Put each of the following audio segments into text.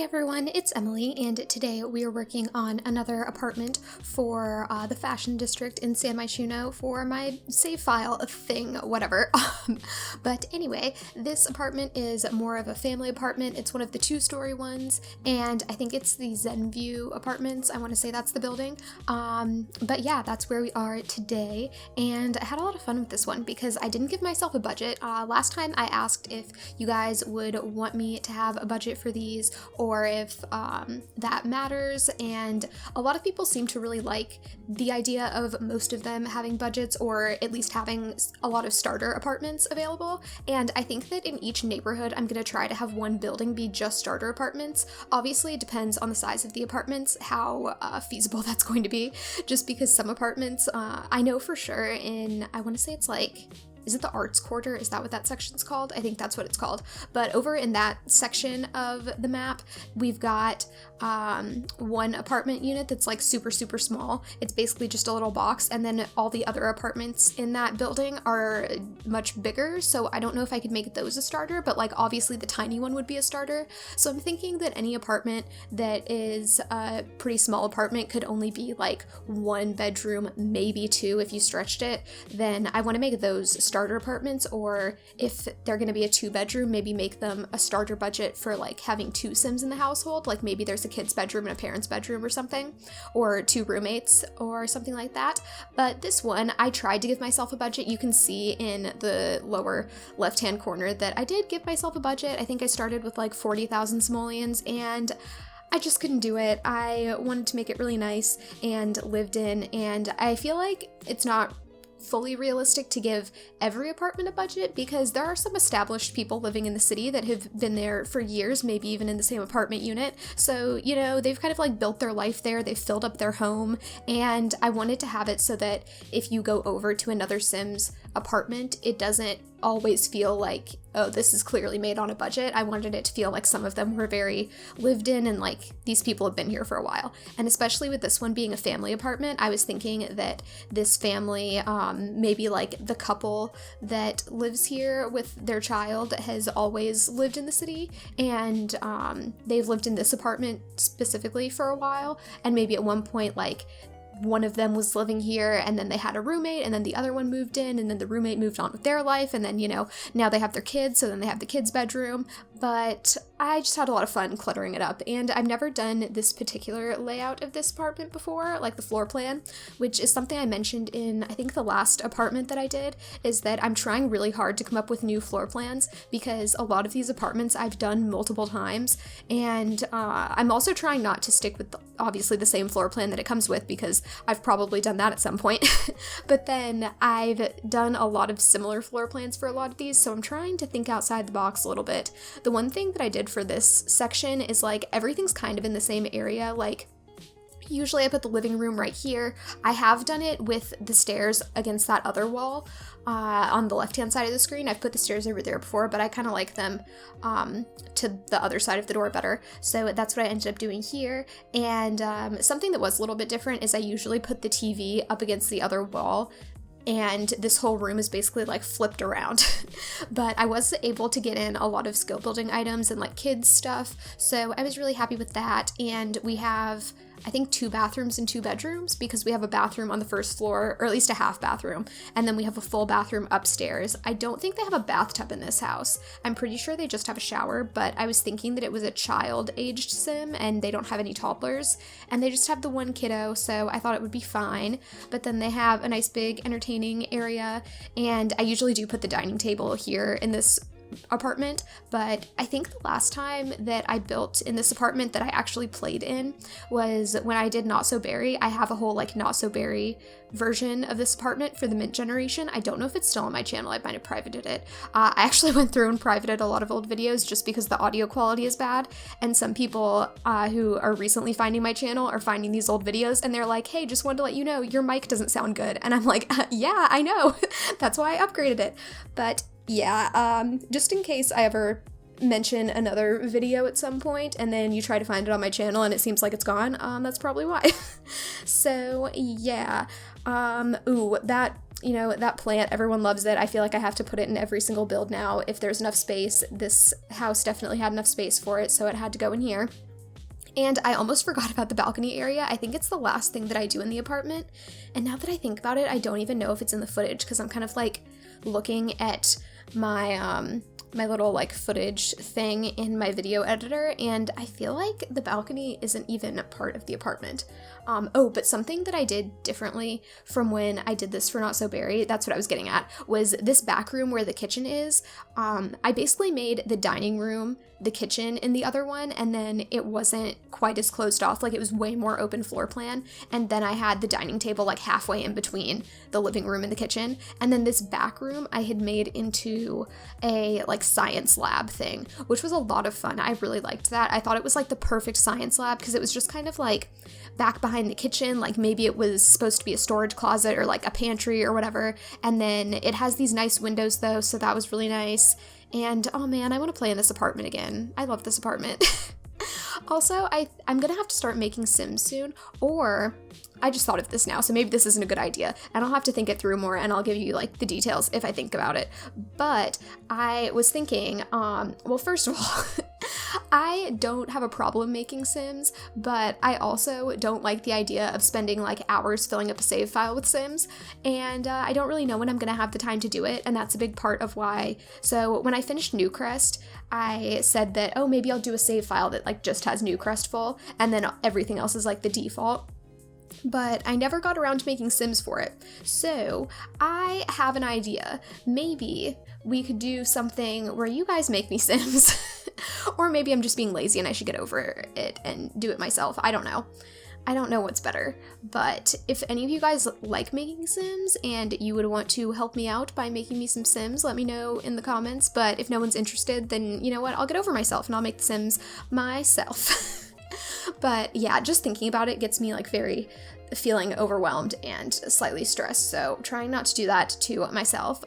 everyone, it's Emily, and today we are working on another apartment for the fashion district in San Myshuno for my save file thing, whatever. But anyway, this apartment is more of a family apartment. It's one of the two-story ones, and I think it's the ZENVIEW apartments. I want to say that's the building. But yeah, that's where we are today, and I had a lot of fun with this one because I didn't give myself a budget. Last time I asked if you guys would want me to have a budget for these, or if that matters, and a lot of people seem to really like the idea of most of them having budgets, or at least having a lot of starter apartments available. And I think that in each neighborhood I'm going to try to have one building be just starter apartments. Obviously it depends on the size of the apartments how feasible that's going to be, just because some apartments I know for sure in, I want to say it's like, is it the Arts Quarter? Is that what that section's called? I think that's what it's called. But over in that section of the map, we've got one apartment unit that's like super small. It's basically just a little box, and then all the other apartments in that building are much bigger, so I don't know if I could make those a starter, but like obviously the tiny one would be a starter. So I'm thinking that any apartment that is a pretty small apartment could only be like one bedroom, maybe two if you stretched it. Then I want to make those starter apartments, or if they're going to be a two bedroom, maybe make them a starter budget for like having two Sims in the household, like maybe there's a kid's bedroom and a parent's bedroom or something, or two roommates or something like that. But this one, I tried to give myself a budget. You can see in the lower left hand corner that I did give myself a budget. I think I started with like 40,000 simoleons, and I just couldn't do it. I wanted to make it really nice and lived in, and I feel like it's not fully realistic to give every apartment a budget, because there are some established people living in the city that have been there for years, maybe even in the same apartment unit. So, you know, they've kind of like built their life there, they've filled up their home, and I wanted to have it so that if you go over to another Sims apartment, it doesn't always feel like, oh, this is clearly made on a budget. I wanted it to feel like some of them were very lived in, and like these people have been here for a while. And especially with this one being a family apartment, I was thinking that this family, maybe like the couple that lives here with their child has always lived in the city, and they've lived in this apartment specifically for a while, and maybe at one point like one of them was living here, and then they had a roommate, and then the other one moved in, and then the roommate moved on with their life, and then, you know, now they have their kids, so then they have the kids' bedroom. But I just had a lot of fun cluttering it up, and I've never done this particular layout of this apartment before, like the floor plan, which is something I mentioned in, I think, the last apartment that I did, is that I'm trying really hard to come up with new floor plans, because a lot of these apartments I've done multiple times, and I'm also trying not to stick with, obviously, the same floor plan that it comes with, because I've probably done that at some point. But then I've done a lot of similar floor plans for a lot of these, so I'm trying to think outside the box a little bit. The one thing that I did for this section is like everything's kind of in the same area. Like usually I put the living room right here. I have done it with the stairs against that other wall on the left hand side of the screen. I've put the stairs over there before, but I kind of like them to the other side of the door better, so that's what I ended up doing here. And something that was a little bit different is I usually put the TV up against the other wall, and this whole room is basically like flipped around. But I was able to get in a lot of skill building items and like kids stuff, so I was really happy with that. And we have, I think, 2 bathrooms and 2 bedrooms, because we have a bathroom on the first floor, or at least a half bathroom, and then we have a full bathroom upstairs. I don't think they have a bathtub in this house. I'm pretty sure they just have a shower, but I was thinking that it was a child-aged sim, and they don't have any toddlers, and they just have the one kiddo, so I thought it would be fine. But then they have a nice big entertaining area, and I usually do put the dining table here in this apartment, but I think the last time that I built in this apartment that I actually played in was when I did Not So Berry. I have a whole like Not So Berry version of this apartment for the Mint generation. I don't know if it's still on my channel. I might have privated it. I actually went through and privated a lot of old videos just because the audio quality is bad, and some people who are recently finding my channel are finding these old videos, and they're like, hey, just wanted to let you know your mic doesn't sound good. And I'm like, yeah, I know. That's why I upgraded it. But yeah, just in case I ever mention another video at some point and then you try to find it on my channel and it seems like it's gone, that's probably why. So yeah, ooh, that, you know, that plant, everyone loves it. I feel like I have to put it in every single build now if there's enough space. This house definitely had enough space for it, so it had to go in here. And I almost forgot about the balcony area. I think it's the last thing that I do in the apartment. And now that I think about it, I don't even know if it's in the footage because I'm kind of like looking at my my little like footage thing in my video editor, and I feel like the balcony isn't even a part of the apartment. Oh, but something that I did differently from when I did this for Not So Berry, that's what I was getting at, was this back room where the kitchen is. I basically made the dining room the kitchen in the other one, and then it wasn't quite as closed off, like it was way more open floor plan, and then I had the dining table like halfway in between the living room and the kitchen, and then this back room I had made into a like science lab thing, which was a lot of fun. I really liked that. I thought it was like the perfect science lab because it was just kind of like back behind the kitchen, like maybe it was supposed to be a storage closet or like a pantry or whatever, and then it has these nice windows though, so that was really nice. And oh man, I want to play in this apartment again. I love this apartment. Also, I'm gonna have to start making Sims soon, or I just thought of this now, so maybe this isn't a good idea, and I'll have to think it through more, and I'll give you like the details if I think about it. But I was thinking, well, first of all, I don't have a problem making Sims, but I also don't like the idea of spending like hours filling up a save file with Sims, and I don't really know when I'm gonna have the time to do it, and that's a big part of why. So when I finished Newcrest, I said that, oh, maybe I'll do a save file that like just has Newcrest full, and then everything else is like the default. But I never got around to making Sims for it. So I have an idea. Maybe we could do something where you guys make me Sims. Or maybe I'm just being lazy and I should get over it and do it myself. I don't know. I don't know what's better. But if any of you guys like making Sims and you would want to help me out by making me some Sims, let me know in the comments. But if no one's interested, then you know what? I'll get over myself and I'll make the Sims myself. But yeah, just thinking about it gets me like very feeling overwhelmed and slightly stressed, so trying not to do that to myself.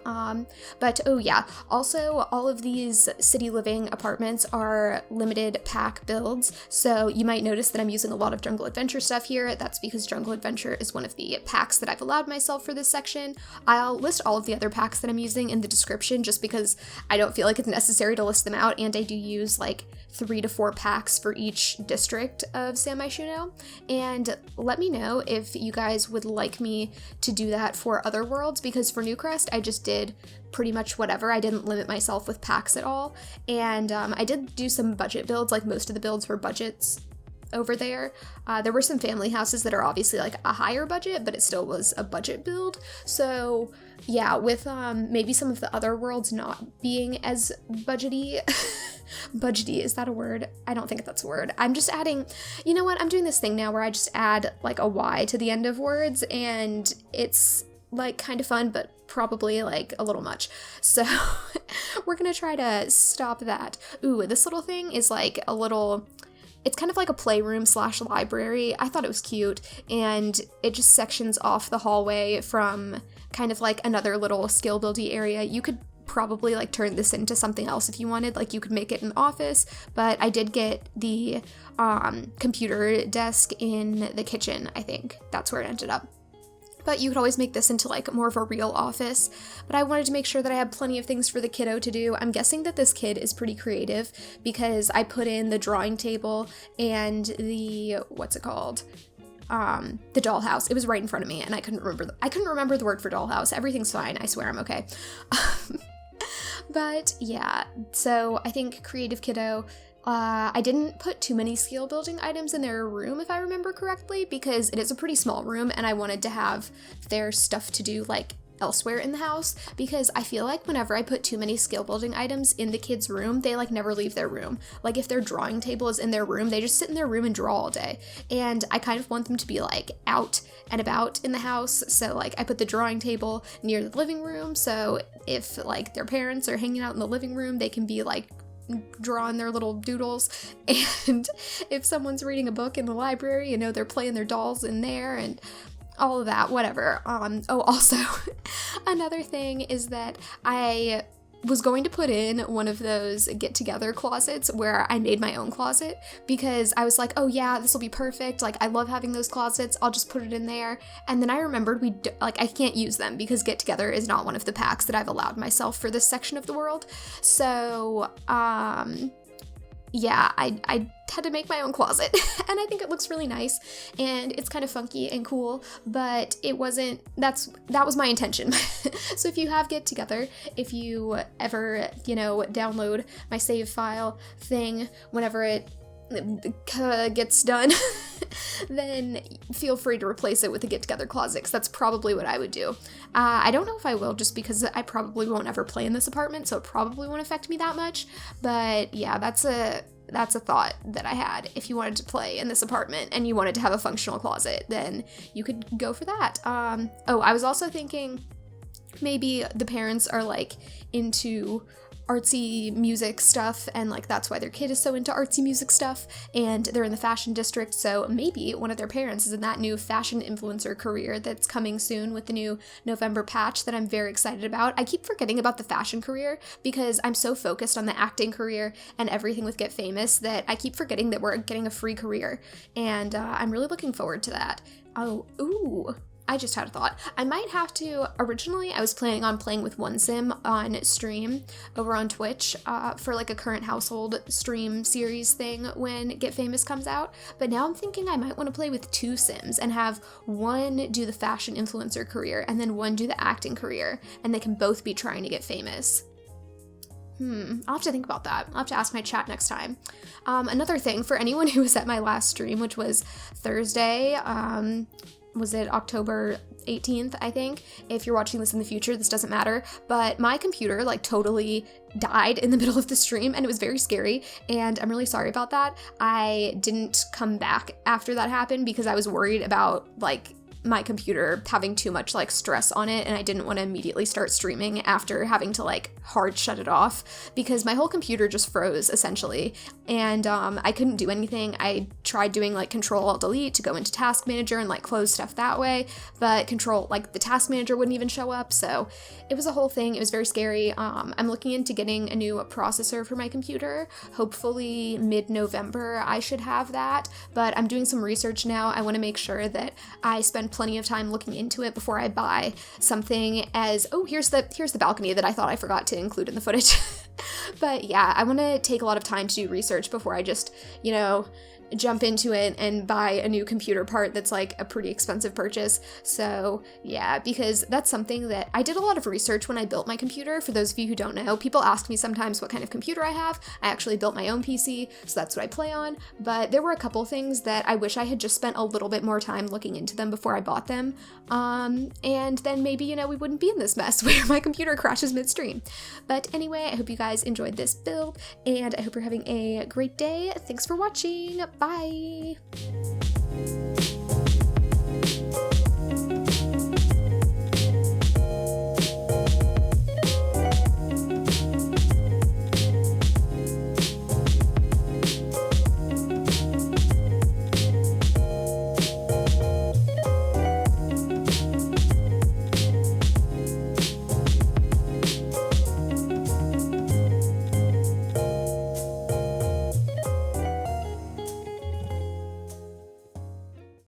But oh yeah, also all of these city living apartments are limited pack builds, so you might notice that I'm using a lot of Jungle Adventure stuff here. That's because Jungle Adventure is one of the packs that I've allowed myself for this section. I'll list all of the other packs that I'm using in the description just because I don't feel like it's necessary to list them out, and I do use like 3 to 4 packs for each district of San Myshuno, and let me know if you guys would like me to do that for other worlds, because for Newcrest I just did pretty much whatever. I didn't limit myself with packs at all, and I did do some budget builds, like most of the builds were budgets over there. There were some family houses that are obviously like a higher budget, but it still was a budget build. So yeah, with maybe some of the other worlds not being as budgety. Budgety, is that a word? I don't think that's a word. I'm just adding, you know what? I'm doing this thing now where I just add like a Y to the end of words, and it's like kind of fun, but probably like a little much. So we're gonna try to stop that. Ooh, this little thing is like a little, it's kind of like a playroom / library. I thought it was cute, and it just sections off the hallway from kind of like another little skill building area. You could probably like turn this into something else if you wanted, like you could make it an office, but I did get the computer desk in the kitchen. I think that's where it ended up. But you could always make this into like more of a real office. But I wanted to make sure that I had plenty of things for the kiddo to do. I'm guessing that this kid is pretty creative because I put in the drawing table and the, what's it called? The dollhouse. It was right in front of me and I couldn't remember the word for dollhouse. Everything's fine. I swear I'm okay. But yeah, so I think creative kiddo. I didn't put too many skill building items in their room, if I remember correctly, because it is a pretty small room and I wanted to have their stuff to do like elsewhere in the house, because I feel like whenever I put too many skill building items in the kids' room, they like never leave their room. Like if their drawing table is in their room, they just sit in their room and draw all day. And I kind of want them to be like out and about in the house. So like I put the drawing table near the living room, so if like their parents are hanging out in the living room, they can be like drawing their little doodles, and if someone's reading a book in the library, you know, they're playing their dolls in there and all of that, whatever. Oh, also, another thing is that I was going to put in one of those get-together closets where I made my own closet, because I was like, oh yeah, this will be perfect, like I love having those closets, I'll just put it in there. And then I remembered I can't use them because get-together is not one of the packs that I've allowed myself for this section of the world. So yeah, I had to make my own closet, and I think it looks really nice, and it's kind of funky and cool, but that was my intention. So if you have Get Together, if you ever, download my save file thing whenever it gets done, then feel free to replace it with a Get Together closet, because that's probably what I would do. I don't know if I will, just because I probably won't ever play in this apartment, so it probably won't affect me that much, but yeah, that's a thought that I had. If you wanted to play in this apartment and you wanted to have a functional closet, then you could go for that. I was also thinking maybe the parents are like into artsy music stuff, and like that's why their kid is so into artsy music stuff, and they're in the fashion district, so maybe one of their parents is in that new fashion influencer career that's coming soon with the new November patch that I'm very excited about. I keep forgetting about the fashion career because I'm so focused on the acting career and everything with Get Famous that I keep forgetting that we're getting a free career, and I'm really looking forward to that. I just had a thought. Originally I was planning on playing with one sim on stream over on Twitch for like a current household stream series thing when Get Famous comes out, but now I'm thinking I might want to play with two sims and have one do the fashion influencer career and then one do the acting career, and they can both be trying to get famous. I'll have to think about that. I'll have to ask my chat next time. Another thing, for anyone who was at my last stream, which was Thursday, was it October 18th, I think? If you're watching this in the future, this doesn't matter, but my computer like totally died in the middle of the stream, and it was very scary, and I'm really sorry about that. I didn't come back after that happened because I was worried about like my computer having too much like stress on it, and I didn't want to immediately start streaming after having to like hard shut it off because my whole computer just froze essentially, and I couldn't do anything. I tried doing like Control-Alt-Delete to go into Task Manager and like close stuff that way, but the Task Manager wouldn't even show up, so it was a whole thing. It was very scary. I'm looking into getting a new processor for my computer. Hopefully mid-November I should have that, but I'm doing some research now. I want to make sure that I spend plenty of time looking into it before I buy something here's the balcony that I thought I forgot to include in the footage. But yeah, I want to take a lot of time to do research before I just, jump into it and buy a new computer part that's like a pretty expensive purchase. So yeah, because that's something that I did a lot of research when I built my computer. For those of you who don't know, people ask me sometimes what kind of computer I have. I actually built my own PC, so that's what I play on, but there were a couple things that I wish I had just spent a little bit more time looking into them before I bought them, and then maybe, we wouldn't be in this mess where my computer crashes midstream. But anyway, I hope you guys enjoyed this build, and I hope you're having a great day. Thanks for watching. Bye!